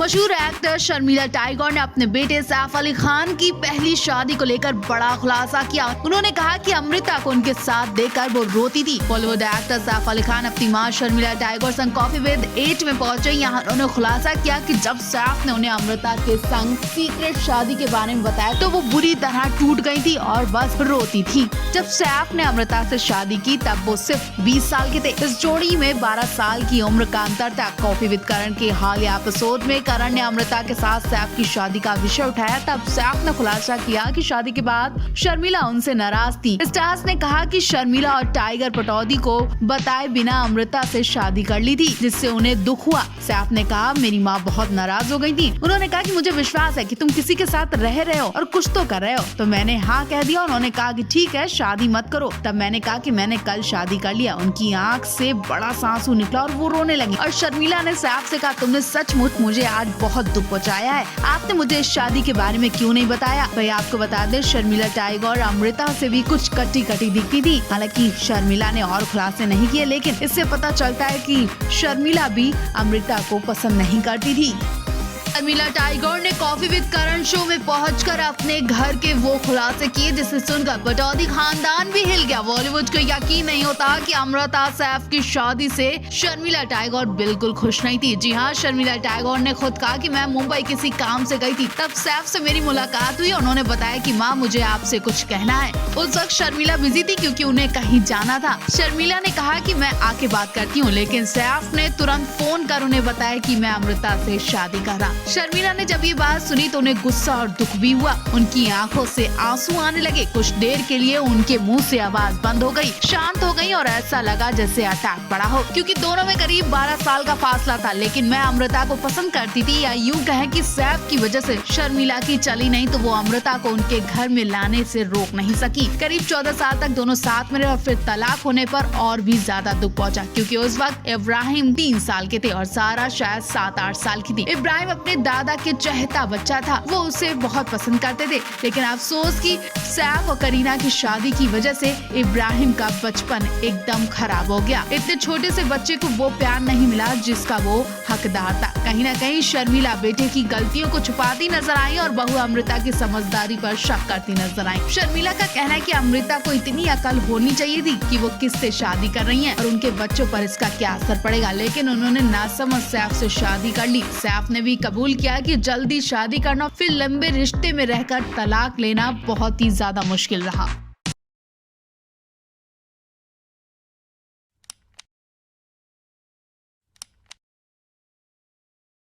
मशहूर एक्टर शर्मिला टैगोर ने अपने बेटे सैफ अली खान की पहली शादी को लेकर बड़ा खुलासा किया। उन्होंने कहा कि अमृता को उनके साथ देखकर वो रोती थी। बॉलीवुड एक्टर सैफ अली खान अपनी मां शर्मिला टैगोर संग कॉफी विद 8 में पहुंचे। यहाँ उन्होंने खुलासा किया कि जब सैफ ने उन्हें अमृता के संग सीक्रेट शादी के बारे में बताया तो वो बुरी तरह टूट गई थी और बस रोती थी। जब सैफ ने अमृता से शादी की तब वो सिर्फ 20 साल के थे। इस जोड़ी में 12 साल की उम्र का अंतर था। कॉफी विद करण के हालिया एपिसोड में करण ने अमृता के साथ सैफ की शादी का विषय उठाया। तब सैफ ने खुलासा किया कि शादी के बाद शर्मिला उनसे नाराज थी। स्टार्स ने कहा कि शर्मिला और टाइगर पटौदी को बताए बिना अमृता से शादी कर ली थी, जिससे उन्हें दुख हुआ। सैफ ने कहा मेरी माँ बहुत नाराज हो गई थी। उन्होंने कहा कि मुझे विश्वास है कि तुम किसी के साथ रह रहे हो और कुछ तो कर रहे हो, तो मैंने हाँ कह दिया। उन्होंने कहा कि ठीक है शादी मत करो। तब मैंने कहा कि मैंने कल शादी कर लिया। उनकी आंख से बड़ा सांसू निकला और वो रोने लगी। और शर्मिला ने सैफ से कहा तुमने सचमुच मुझे आज बहुत दुख पहुंचाया है। आपने मुझे इस शादी के बारे में क्यों नहीं बताया। भाई आपको बता दें शर्मिला टैगोर अमृता से भी कुछ कटी कटी दिखती थी। हालांकि शर्मिला ने और खुलासे नहीं किए, लेकिन इससे पता चलता है कि शर्मिला भी अमृता को पसंद नहीं करती थी। शर्मिला टैगोर ने कॉफी विद करण शो में पहुंचकर अपने घर के वो खुलासे किए जिसे सुनकर पटौदी खानदान भी हिल गया। बॉलीवुड को यकीन नहीं होता कि अमृता सैफ की शादी से शर्मिला टैगोर बिल्कुल खुश नहीं थी। जी हाँ, शर्मिला टैगोर ने खुद कहा कि मैं मुंबई किसी काम से गई थी, तब सैफ से मेरी मुलाकात हुई। उन्होंने बताया कि माँ मुझे आपसे कुछ कहना है। उस वक्त शर्मिला बिजी थी क्योंकि उन्हें कहीं जाना था। शर्मिला ने कहा कि मैं आके बात करती हूँ, लेकिन सैफ ने तुरंत फोन कर उन्हें बताया कि मैं अमृता से शादी कर रहा। शर्मिला ने जब ये बात सुनी तो उन्हें गुस्सा और दुख भी हुआ। उनकी आंखों से आंसू आने लगे। कुछ देर के लिए उनके मुंह से आवाज बंद हो गई, शांत हो गई और ऐसा लगा जैसे अटैक पड़ा हो, क्योंकि दोनों में करीब 12 साल का फासला था। लेकिन मैं अमृता को पसंद करती थी, या यूं कहें कि सैफ की वजह से शर्मिला की चली नहीं तो वो अमृता को उनके घर में लाने से रोक नहीं सकी। करीब 14 साल तक दोनों साथ में रहे और फिर तलाक होने पर और भी ज्यादा दुख पहुंचा, क्योंकि उस वक्त इब्राहिम 3 साल के थे और सारा शायद 7-8 साल की थी। इब्राहिम अपने दादा के चहेता बच्चा था, वो उसे बहुत पसंद करते थे। लेकिन अफसोस कि सैफ और करीना की शादी की वजह से इब्राहिम का बचपन एकदम खराब हो गया। इतने छोटे से बच्चे को वो प्यार नहीं मिला जिसका वो हकदार था। कहीं न कहीं शर्मिला बेटे की गलतियों को छुपाती नजर आई और बहू अमृता की समझदारी पर शक करती नजर आई। शर्मिला का कहना है कि अमृता को इतनी अकल होनी चाहिए थी कि वो किससे शादी कर रही है और उनके बच्चों पर इसका क्या असर पड़ेगा। लेकिन उन्होंने नासमझ सैफ से शादी कर ली। सैफ ने भी कबूल किया कि जल्दी शादी करना फिर लंबे रिश्ते में रहकर तलाक लेना बहुत ही ज्यादा मुश्किल रहा।